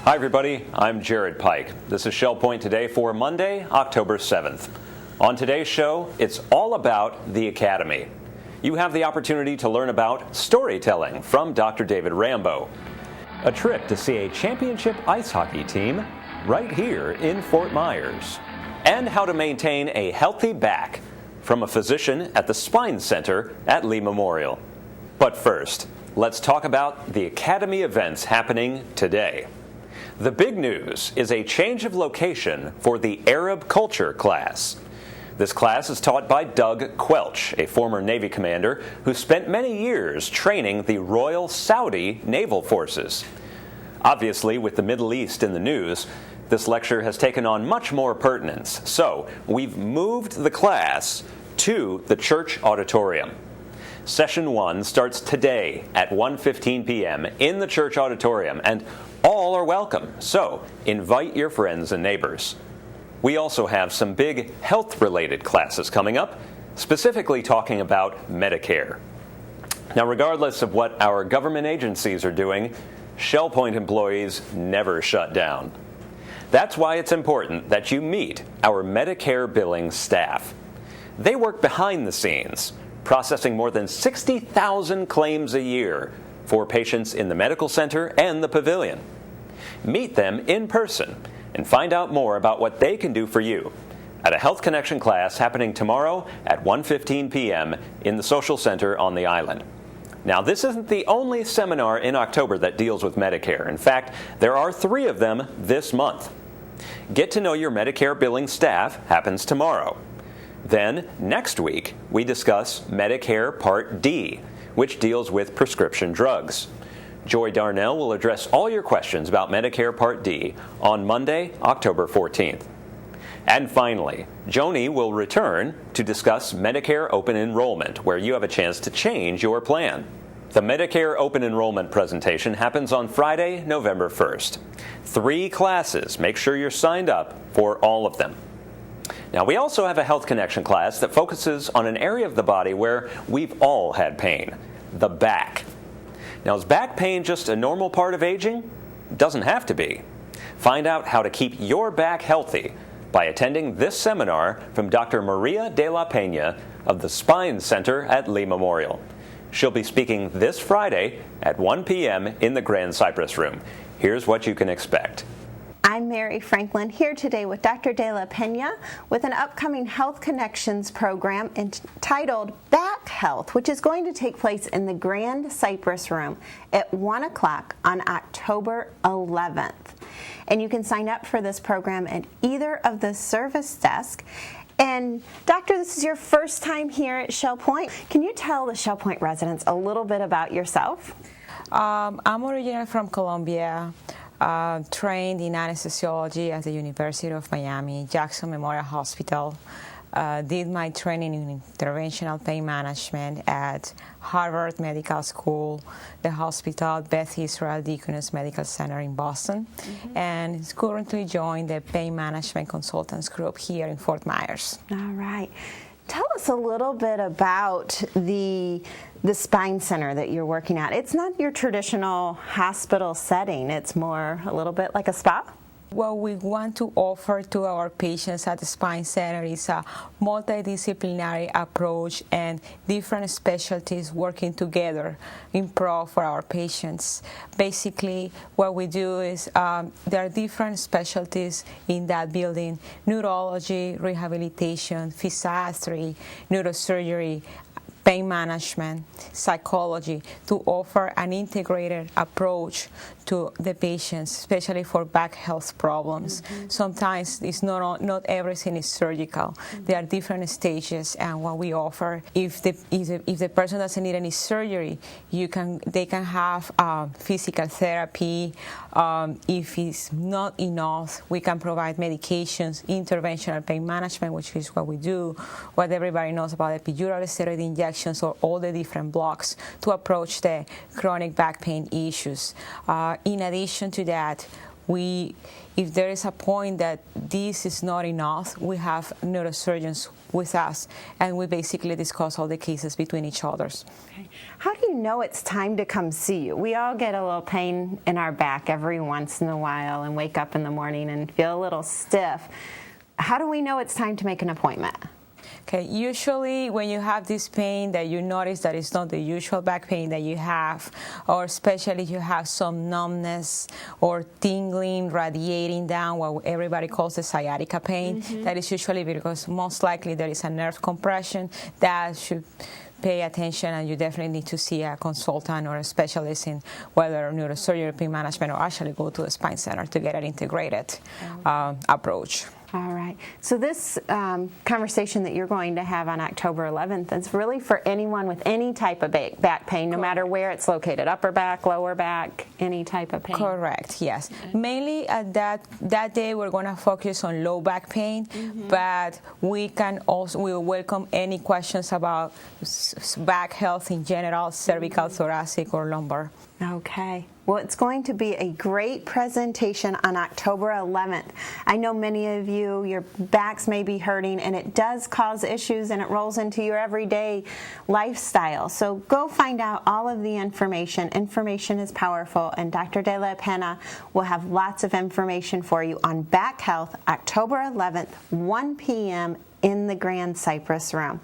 Hi everybody, I'm Jared Pike. This is Shell Point Today for Monday, October 7th. On today's show, it's all about the Academy. You have the opportunity to learn about storytelling from Dr. David Rambo, a trip to see a championship ice hockey team right here in Fort Myers, and how to maintain a healthy back from a physician at the Spine Center at Lee Memorial. But first, let's talk about the Academy events happening today. The big news is a change of location for the Arab Culture class. This class is taught by Doug Quelch, a former Navy commander who spent many years training the Royal Saudi Naval Forces. Obviously, with the Middle East in the news, this lecture has taken on much more pertinence, so we've moved the class to the church auditorium. Session 1 starts today at 1:15 p.m. in the church auditorium, and all are welcome, so invite your friends and neighbors. We also have some big health-related classes coming up, specifically talking about Medicare. Now, regardless of what our government agencies are doing, Shell Point employees never shut down. That's why it's important that you meet our Medicare billing staff. They work behind the scenes, processing more than 60,000 claims a year for patients in the medical center and the pavilion. Meet them in person and find out more about what they can do for you at a Health Connection class happening tomorrow at 1:15 p.m. in the Social Center on the island. Now, this isn't the only seminar in October that deals with Medicare. In fact, there are 3 of them this month. Get to know your Medicare billing staff happens tomorrow. Then, next week, we discuss Medicare Part D, which deals with prescription drugs. Joy Darnell will address all your questions about Medicare Part D on Monday, October 14th. And finally, Joni will return to discuss Medicare Open Enrollment, where you have a chance to change your plan. The Medicare Open Enrollment presentation happens on Friday, November 1st. 3 classes. Make sure you're signed up for all of them. Now, we also have a Health Connection class that focuses on an area of the body where we've all had pain, the back. Now, is back pain just a normal part of aging? It doesn't have to be. Find out how to keep your back healthy by attending this seminar from Dr. Maria de la Pena of the Spine Center at Lee Memorial. She'll be speaking this Friday at 1 p.m. in the Grand Cypress Room. Here's what you can expect. I'm Mary Franklin, here today with Dr. De La Pena with an upcoming Health Connections program entitled Back Health, which is going to take place in the Grand Cypress Room at 1 o'clock on October 11th. And you can sign up for this program at either of the service desks. And Doctor, this is your first time here at Shell Point. Can you tell the Shell Point residents a little bit about yourself? I'm originally from Colombia. Trained in anesthesiology at the University of Miami, Jackson Memorial Hospital. Did my training in interventional pain management at Harvard Medical School, the hospital, Beth Israel Deaconess Medical Center in Boston, and is currently joined the Pain Management Consultants Group here in Fort Myers. All right. Tell us a little bit about the Spine Center that you're working at. It's not your traditional hospital setting. It's more a little bit like a spa? What we want to offer to our patients at the Spine Center is a multidisciplinary approach and different specialties working together in pro for our patients. Basically, what we do is there are different specialties in that building: neurology, rehabilitation, physiatry, neurosurgery, pain management, psychology, to offer an integrated approach to the patients, especially for back health problems. Sometimes it's not everything is surgical. There are different stages, and what we offer, if the person doesn't need any surgery, they can have physical therapy. If it's not enough, we can provide medications, interventional pain management, which is what we do, what everybody knows about epidural steroid injections, or all the different blocks to approach the chronic back pain issues. In addition to that, if there is a point that this is not enough, we have neurosurgeons with us, and we basically discuss all the cases between each others. Okay. How do you know it's time to come see you? We all get a little pain in our back every once in a while and wake up in the morning and feel a little stiff. How do we know it's time to make an appointment? Okay, usually when you have this pain that you notice that it's not the usual back pain that you have, or especially you have some numbness or tingling, radiating down, what everybody calls the sciatica pain, that is usually because most likely there is a nerve compression. That should pay attention, and you definitely need to see a consultant or a specialist in whether neurosurgery, pain management, or actually go to a spine center to get an integrated approach. All right. So this conversation that you're going to have on October 11th is really for anyone with any type of back pain, no matter where it's located, upper back, lower back, any type of pain. Correct, yes. Mainly at that day we're going to focus on low back pain, but we will welcome any questions about back health in general, cervical, thoracic, or lumbar. Okay. Well, it's going to be a great presentation on October 11th. I know many of you, your backs may be hurting, and it does cause issues, and it rolls into your everyday lifestyle. So go find out all of the information. Information is powerful, and Dr. De La Pena will have lots of information for you on back health, October 11th, 1 p.m. in the Grand Cypress Room.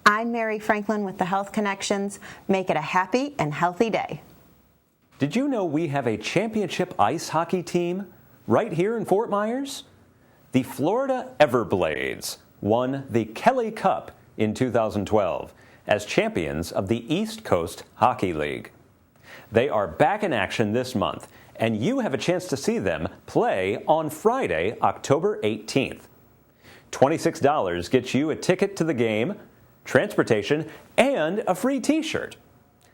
I'm Mary Franklin with the Health Connections. Make it a happy and healthy day. Did you know we have a championship ice hockey team right here in Fort Myers? The Florida Everblades won the Kelly Cup in 2012 as champions of the East Coast Hockey League. They are back in action this month, and you have a chance to see them play on Friday, October 18th. $26 gets you a ticket to the game, transportation, and a free t-shirt.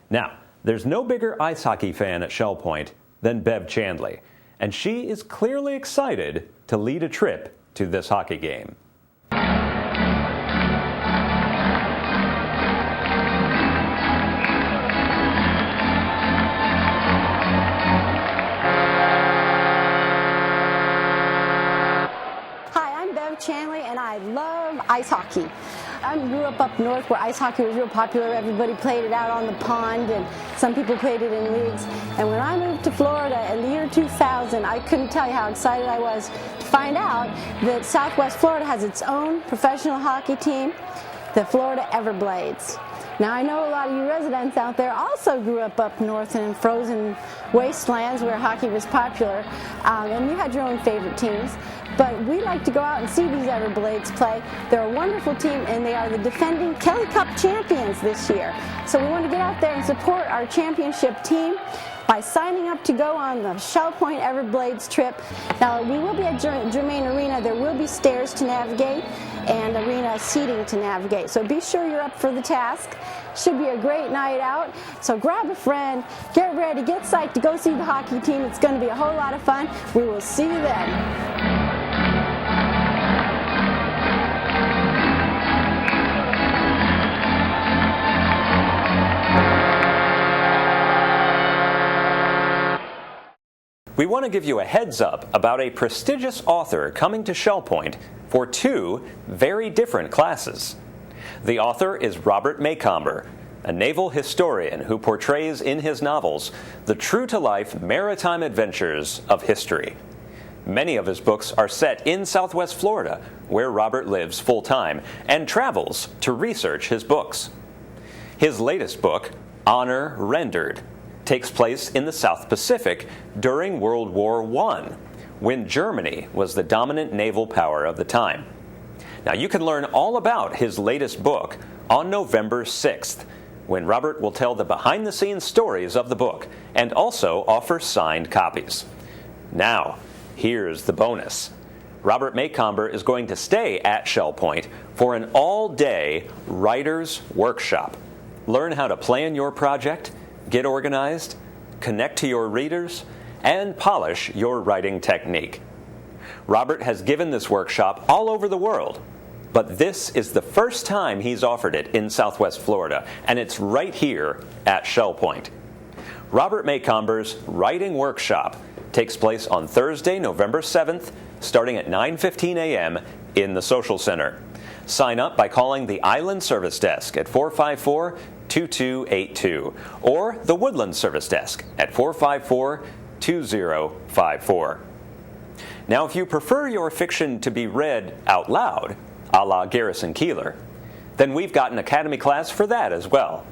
Now, there's no bigger ice hockey fan at Shell Point than Bev Chandley, and she is clearly excited to lead a trip to this hockey game. Hi, I'm Bev Chandley, and I love ice hockey. I grew up north where ice hockey was real popular. Everybody played it out on the pond, and some people played it in leagues. And when I moved to Florida in the year 2000, I couldn't tell you how excited I was to find out that Southwest Florida has its own professional hockey team, the Florida Everblades. Now, I know a lot of you residents out there also grew up north and in frozen wastelands where hockey was popular, and you had your own favorite teams. But we like to go out and see these Everblades play. They're a wonderful team, and they are the defending Kelly Cup champions this year. So we want to get out there and support our championship team by signing up to go on the Shell Point Everblades trip. Now, we will be at Germain Arena. There will be stairs to navigate and arena seating to navigate. So be sure you're up for the task. Should be a great night out. So grab a friend, get ready, get psyched to go see the hockey team. It's going to be a whole lot of fun. We will see you then. We want to give you a heads up about a prestigious author coming to Shell Point for two very different classes. The author is Robert Maycomber, a naval historian who portrays in his novels the true-to-life maritime adventures of history. Many of his books are set in Southwest Florida, where Robert lives full-time and travels to research his books. His latest book, Honor Rendered, takes place in the South Pacific during World War I, when Germany was the dominant naval power of the time. Now, you can learn all about his latest book on November 6th, when Robert will tell the behind-the-scenes stories of the book and also offer signed copies. Now, here's the bonus. Robert Maycomber is going to stay at Shell Point for an all-day writer's workshop. Learn how to plan your project, get organized, connect to your readers, and polish your writing technique. Robert has given this workshop all over the world, but this is the first time he's offered it in Southwest Florida, and it's right here at Shell Point. Robert Maycomber's Writing Workshop takes place on Thursday, November 7th, starting at 9:15 a.m. in the Social Center. Sign up by calling the Island Service Desk at 454-2282 or the Woodland Service Desk at 454-2054. Now, if you prefer your fiction to be read out loud, a la Garrison Keillor, then we've got an Academy class for that as well.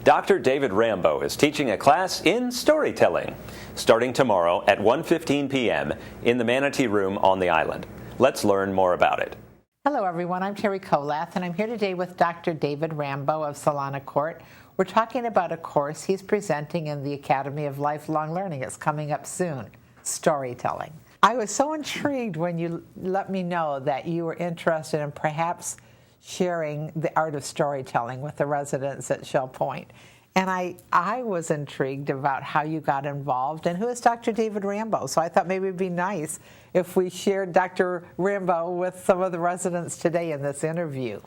Dr. David Rambo is teaching a class in storytelling, starting tomorrow at 1:15 p.m. in the Manatee Room on the island. Let's learn more about it. Hello everyone, I'm Terry Kolath, and I'm here today with Dr. David Rambo of Solana Court. We're talking about a course he's presenting in the Academy of Lifelong Learning. It's coming up soon, storytelling. I was so intrigued when you let me know that you were interested in perhaps sharing the art of storytelling with the residents at Shell Point. And I was intrigued about how you got involved and who is Dr. David Rambo. So I thought maybe it'd be nice if we shared Dr. Rambo with some of the residents today in this interview.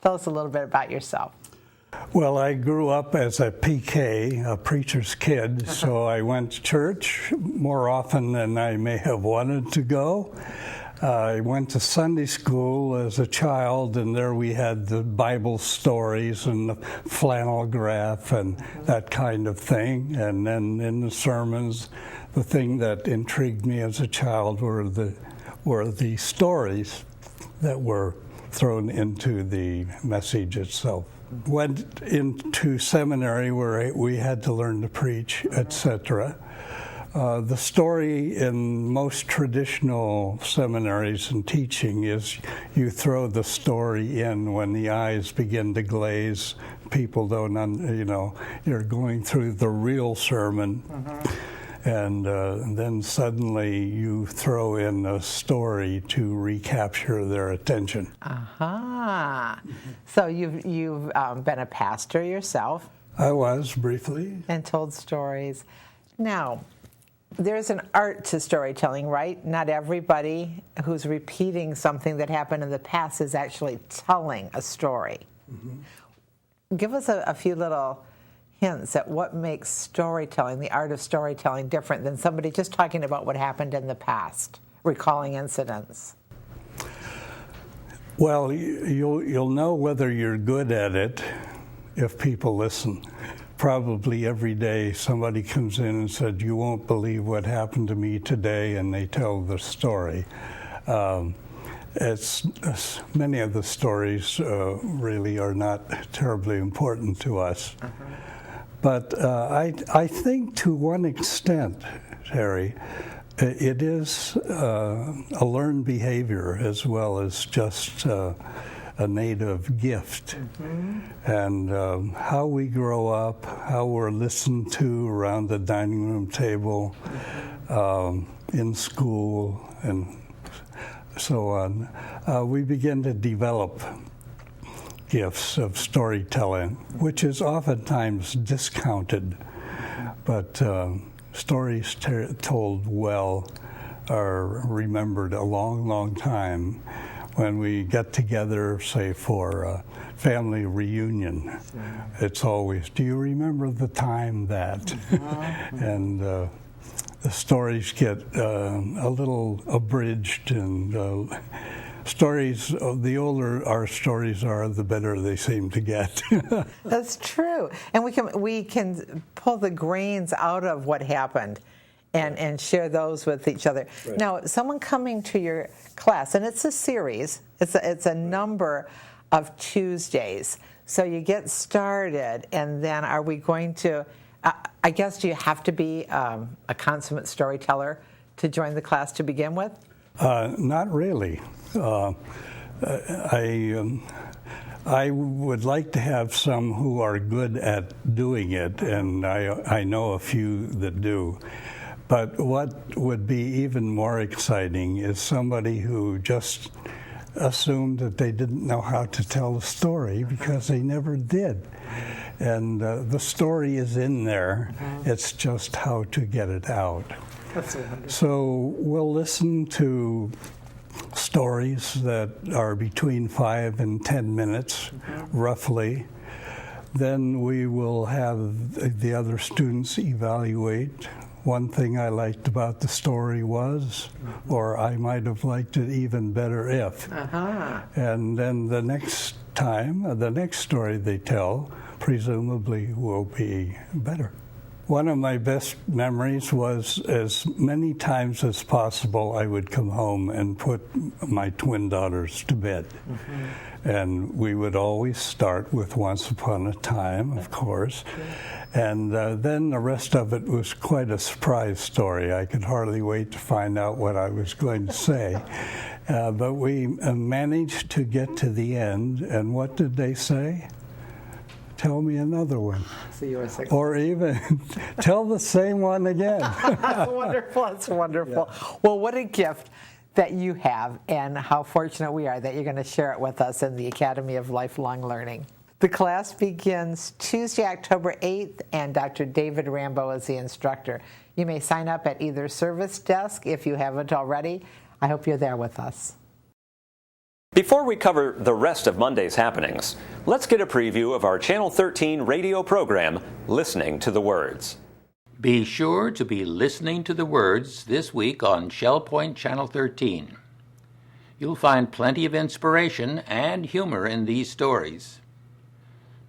Tell us a little bit about yourself. Well, I grew up as a PK, a preacher's kid, so I went to church more often than I may have wanted to go. I went to Sunday school as a child, and there we had the Bible stories and the flannel graph and that kind of thing. And then in the sermons, the thing that intrigued me as a child were the stories that were thrown into the message itself. Went into seminary where we had to learn to preach, etc. The story in most traditional seminaries and teaching is you throw the story in when the eyes begin to glaze. People don't, you're going through the real sermon, and then suddenly you throw in a story to recapture their attention. Aha! So you've been a pastor yourself. I was, briefly. And told stories. Now, there's an art to storytelling, right? Not everybody who's repeating something that happened in the past is actually telling a story. Give us a few little hints at what makes storytelling, the art of storytelling, different than somebody just talking about what happened in the past, recalling incidents. Well, you'll know whether you're good at it if people listen. Probably every day somebody comes in and said, "You won't believe what happened to me today," and they tell the story. Many of the stories really are not terribly important to us. But I think to one extent, Terry, it is a learned behavior as well as just a native gift. And how we grow up, how we're listened to around the dining room table, in school, and so on, we begin to develop gifts of storytelling, which is oftentimes discounted. But stories told well are remembered a long, long time. When we get together, say, for a family reunion, it's always, "Do you remember the time that?" And the stories get a little abridged, and stories, the older our stories are, the better they seem to get. That's true. And we can pull the grains out of what happened and share those with each other. Right. Now, someone coming to your class, and it's a series, it's a number of Tuesdays. So you get started, and then are we going to, I guess, do you have to be a consummate storyteller to join the class to begin with? Not really. I would like to have some who are good at doing it, and I know a few that do. But what would be even more exciting is somebody who just assumed that they didn't know how to tell a story because they never did. And the story is in there. It's just how to get it out. So we'll listen to stories that are between 5 and 10 minutes, roughly. Then we will have the other students evaluate. One thing I liked about the story was, or I might have liked it even better if. And then the next time, the next story they tell, presumably will be better. One of my best memories was as many times as possible I would come home and put my twin daughters to bed. And we would always start with Once Upon a Time, of course. And then the rest of it was quite a surprise story. I could hardly wait to find out what I was going to say. But we managed to get to the end. And what did they say? Tell me another one. So you were or even tell the same one again. That's wonderful. That's wonderful. Yeah. Well, what a gift that you have, and how fortunate we are that you're going to share it with us in the Academy of Lifelong Learning. The class begins Tuesday, October 8th, and Dr. David Rambo is the instructor. You may sign up at either service desk if you haven't already. I hope you're there with us. Before we cover the rest of Monday's happenings, let's get a preview of our Channel 13 radio program, Listening to the Words. Be sure to be listening to the words this week on Shell Point Channel 13. You'll find plenty of inspiration and humor in these stories.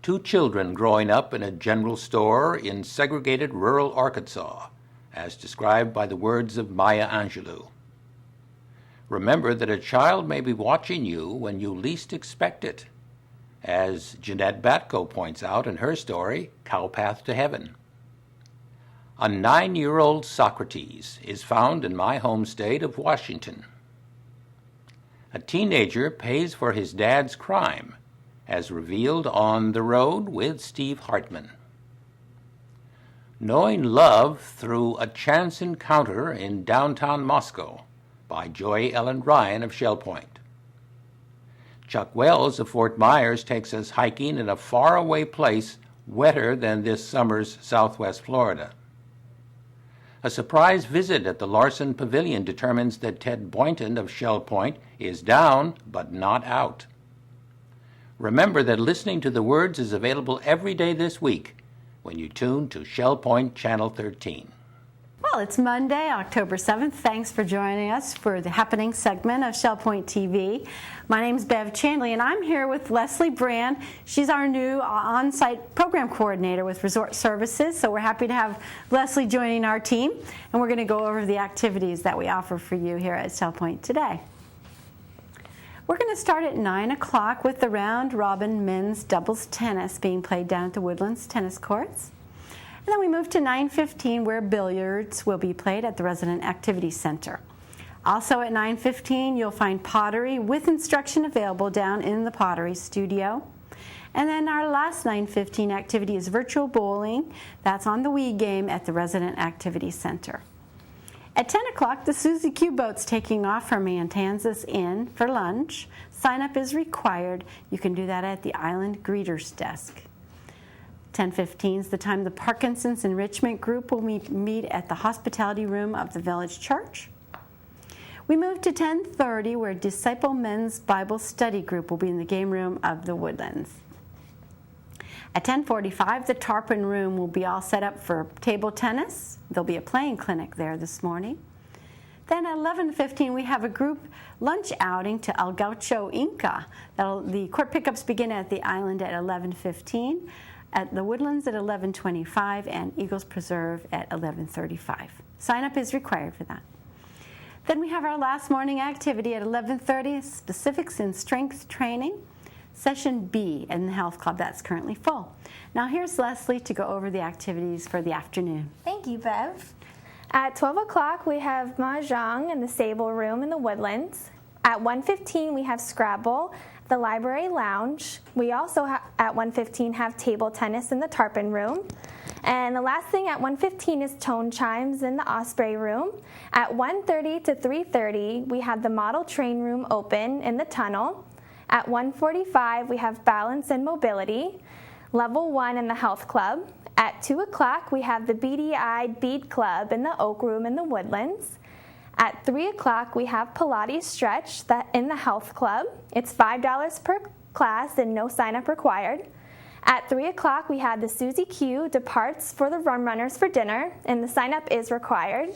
Two children growing up in a general store in segregated rural Arkansas, as described by the words of Maya Angelou. Remember that a child may be watching you when you least expect it, as Jeanette Batko points out in her story, Cowpath to Heaven. A 9-year-old Socrates is found in my home state of Washington. A teenager pays for his dad's crime, as revealed on The Road with Steve Hartman. Knowing Love Through a Chance Encounter in Downtown Moscow by Joy Ellen Ryan of Shell Point. Chuck Wells of Fort Myers takes us hiking in a faraway place wetter than this summer's Southwest Florida. A surprise visit at the Larson Pavilion determines that Ted Boynton of Shell Point is down but not out. Remember that Listening to the Words is available every day this week when you tune to Shell Point Channel 13. Well, it's Monday, October 7th. Thanks for joining us for the happening segment of Shell Point TV. My name's Bev Chandley, and I'm here with Leslie Brand. She's our new on-site program coordinator with Resort Services, so we're happy to have Leslie joining our team, and we're going to go over the activities that we offer for you here at Shell Point today. We're going to start at 9 o'clock with the round-robin men's doubles tennis being played down at the Woodlands tennis courts. And then we move to 9:15, where billiards will be played at the Resident Activity Center. Also at 9:15, you'll find pottery with instruction available down in the pottery studio. And then our last 9:15 activity is virtual bowling. That's on the Wii game at the Resident Activity Center. At 10 o'clock, the Suzy Q boat's taking off from Matanzas Inn for lunch. Sign up is required. You can do that at the Island Greeters desk. 10:15 is the time the Parkinson's Enrichment Group will meet at the hospitality room of the Village Church. We move to 10:30, where Disciple Men's Bible Study Group will be in the game room of the Woodlands. At 10:45, the Tarpon Room will be all set up for table tennis. There'll be a playing clinic there this morning. Then at 11:15, we have a group lunch outing to El Gaucho Inca. The court pickups begin at the island at 11:15. At the Woodlands at 11:25, and Eagles Preserve at 11:35. Sign up is required for that. Then we have our last morning activity at 11:30, specifics in strength training, session B in the health club. That's currently full. Now here's Leslie to go over the activities for the afternoon. Thank you, Bev. At 12 o'clock, we have Mahjong in the Sable Room in the Woodlands. At 1:15, we have Scrabble, the Library Lounge. We also at 1:15 have table tennis in the Tarpon Room. And the last thing at 1:15 is tone chimes in the Osprey Room. At 1:30 to 3:30, we have the Model Train Room open in the tunnel. At 1:45, we have balance and mobility, level 1 in the health club. At 2 o'clock, we have the beady-eyed bead club in the Oak Room in the Woodlands. At 3 o'clock, we have Pilates Stretch in the health club. It's $5 per class and no sign-up required. At 3 o'clock, we have the Susie Q departs for the Rum Runners for dinner, and the sign-up is required.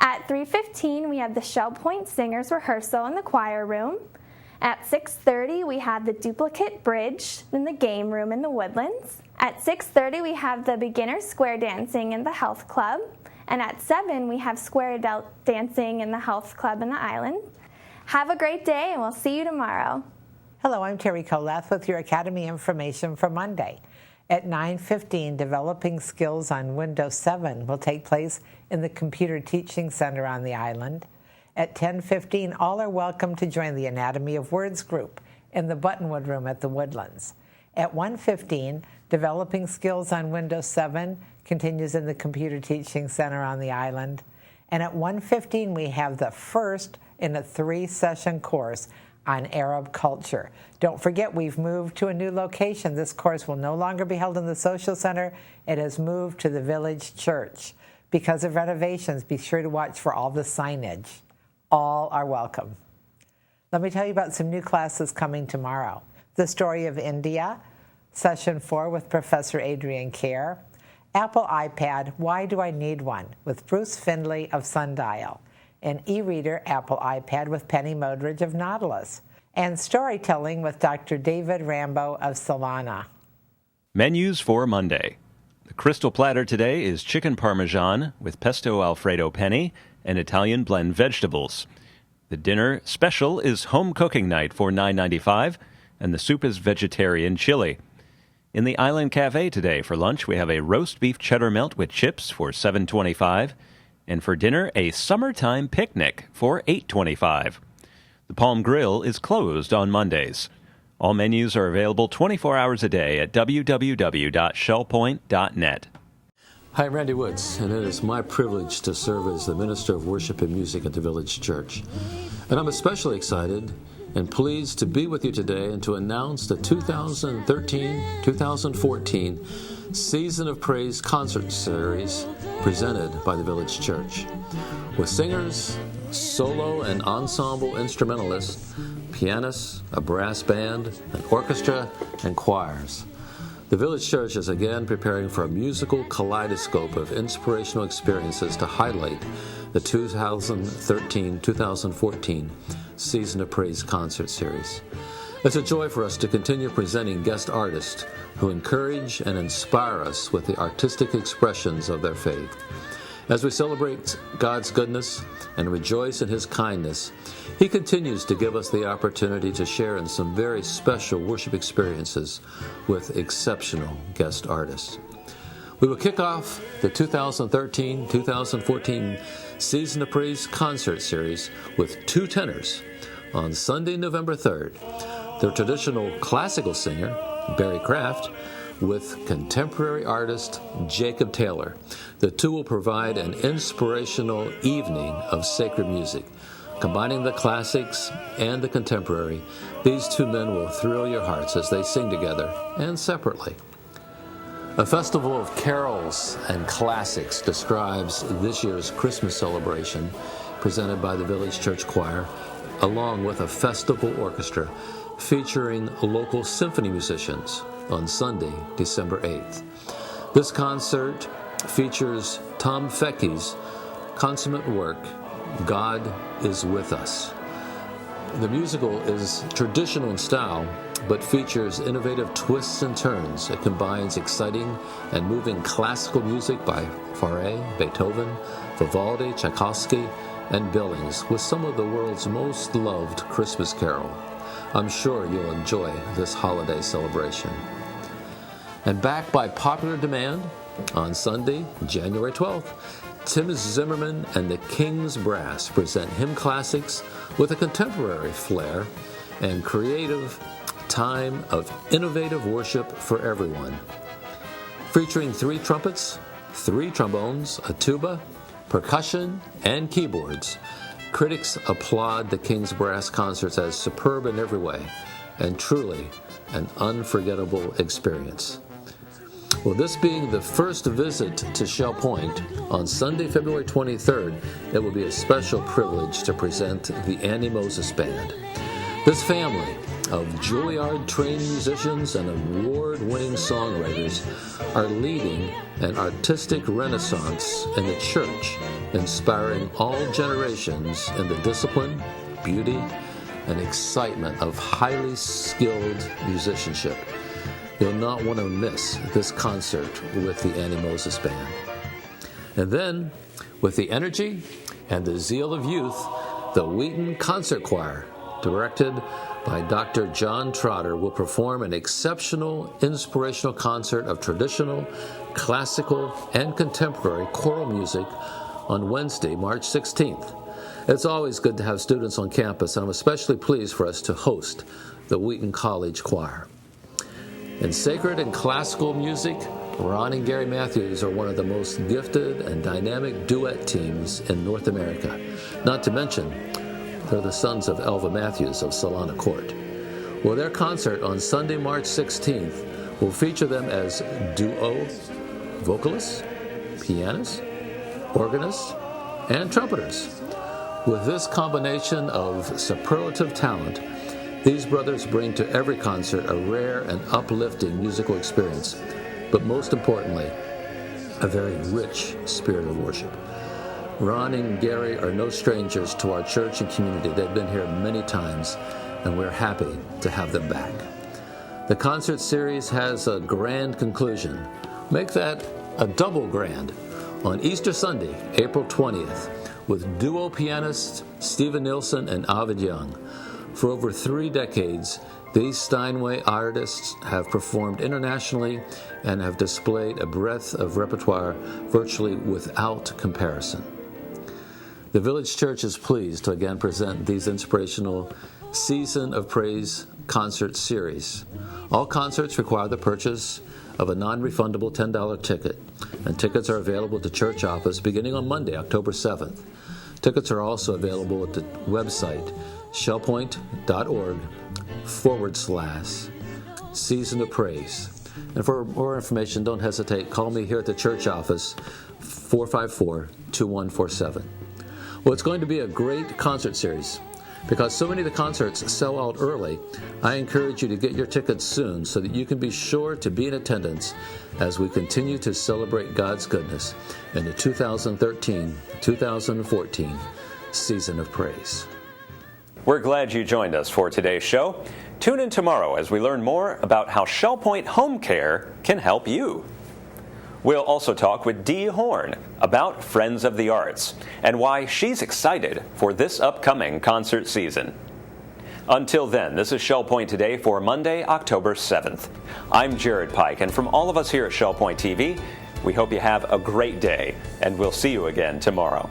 At 3:15, we have the Shell Point Singers rehearsal in the choir room. At 6:30, we have the Duplicate Bridge in the game room in the Woodlands. At 6:30, we have the Beginner Square Dancing in the Health Club. And at 7, we have Square Dancing in the Health Club in the Island. Have a great day, and we'll see you tomorrow. Hello, I'm Terry Kolath with your Academy information for Monday. At 9:15, Developing Skills on Windows 7 will take place in the Computer Teaching Center on the island. At 10:15, all are welcome to join the Anatomy of Words group in the Buttonwood Room at the Woodlands. At 1:15, Developing Skills on Windows 7 continues in the Computer Teaching Center on the island. And at 1:15, we have the first in a 3-session course on Arab culture. Don't forget, we've moved to a new location. This course will no longer be held in the Social Center. It has moved to the Village Church. Because of renovations, be sure to watch for all the signage. All are welcome. Let me tell you about some new classes coming tomorrow. The Story of India, Session 4 with Professor Adrian Kerr. Apple iPad, Why Do I Need One? With Bruce Findlay of Sundial. An e-reader Apple iPad with Penny Modridge of Nautilus. And Storytelling with Dr. David Rambo of Solana. Menus for Monday. The Crystal Platter today is chicken parmesan with pesto Alfredo penne and Italian blend vegetables. The dinner special is home cooking night for $9.95, and the soup is vegetarian chili. In the Island Cafe today for lunch, we have a roast beef cheddar melt with chips for $7.25, and for dinner, a summertime picnic for $8.25. The Palm Grill is closed on Mondays. All menus are available 24 hours a day at www.shellpoint.net. Hi, I'm Randy Woods, and it is my privilege to serve as the Minister of Worship and Music at the Village Church. And I'm especially excited and pleased to be with you today and to announce the 2013-2014 Season of Praise Concert Series presented by the Village Church. With singers, solo and ensemble instrumentalists, pianists, a brass band, an orchestra, and choirs. The Village Church is again preparing for a musical kaleidoscope of inspirational experiences to highlight the 2013-2014 Season of Praise Concert Series. It's a joy for us to continue presenting guest artists who encourage and inspire us with the artistic expressions of their faith. As we celebrate God's goodness and rejoice in His kindness, He continues to give us the opportunity to share in some very special worship experiences with exceptional guest artists. We will kick off the 2013-2014 Season of Praise Concert Series with 2 tenors on Sunday, November 3rd. The traditional classical singer, Barry Kraft, with contemporary artist Jacob Taylor. The two will provide an inspirational evening of sacred music. Combining the classics and the contemporary, these 2 men will thrill your hearts as they sing together and separately. A festival of carols and classics describes this year's Christmas celebration presented by the Village Church Choir, along with a festival orchestra featuring local symphony musicians on Sunday, December 8th. This concert features Tom Fecky's consummate work, God is With Us. The musical is traditional in style, but features innovative twists and turns. It combines exciting and moving classical music by Fauré, Beethoven, Vivaldi, Tchaikovsky, and Billings with some of the world's most loved Christmas carol. I'm sure you'll enjoy this holiday celebration. And backed by popular demand, on Sunday, January 12th, Tim Zimmerman and the King's Brass present hymn classics with a contemporary flair and creative time of innovative worship for everyone. Featuring 3 trumpets, 3 trombones, a tuba, percussion, and keyboards, critics applaud the King's Brass concerts as superb in every way and truly an unforgettable experience. Well, this being the first visit to Shell Point, on Sunday, February 23rd, it will be a special privilege to present the Annie Moses Band. This family of Juilliard-trained musicians and award-winning songwriters are leading an artistic renaissance in the church, inspiring all generations in the discipline, beauty, and excitement of highly skilled musicianship. You'll not want to miss this concert with the Annie Moses Band. And then, with the energy and the zeal of youth, the Wheaton Concert Choir, directed by Dr. John Trotter, will perform an exceptional inspirational concert of traditional, classical, and contemporary choral music on Wednesday, March 16th. It's always good to have students on campus, and I'm especially pleased for us to host the Wheaton College Choir. In sacred and classical music, Ron and Gary Matthews are one of the most gifted and dynamic duet teams in North America. Not to mention, they're the sons of Elva Matthews of Solana Court. Well, their concert on Sunday, March 16th will feature them as duo vocalists, pianists, organists, and trumpeters. With this combination of superlative talent, these brothers bring to every concert a rare and uplifting musical experience, but most importantly, a very rich spirit of worship. Ron and Gary are no strangers to our church and community. They've been here many times, and we're happy to have them back. The concert series has a grand conclusion. Make that a double grand on Easter Sunday, April 20th, with duo pianists Stephen Nilsson and Ovid Young. For over 3 decades, these Steinway artists have performed internationally and have displayed a breadth of repertoire virtually without comparison. The Village Church is pleased to again present these inspirational Season of Praise concert series. All concerts require the purchase of a non-refundable $10 ticket, and tickets are available at the church office beginning on Monday, October 7th. Tickets are also available at the website shellpoint.org/Season of Praise. And for more information, don't hesitate. Call me here at the church office, 454-2147. Well, it's going to be a great concert series. Because so many of the concerts sell out early, I encourage you to get your tickets soon so that you can be sure to be in attendance as we continue to celebrate God's goodness in the 2013-2014 Season of Praise. We're glad you joined us for today's show. Tune in tomorrow as we learn more about how ShellPoint Home Care can help you. We'll also talk with Dee Horn about Friends of the Arts and why she's excited for this upcoming concert season. Until then, this is ShellPoint Today for Monday, October 7th. I'm Jared Pike, and from all of us here at ShellPoint TV, we hope you have a great day, and we'll see you again tomorrow.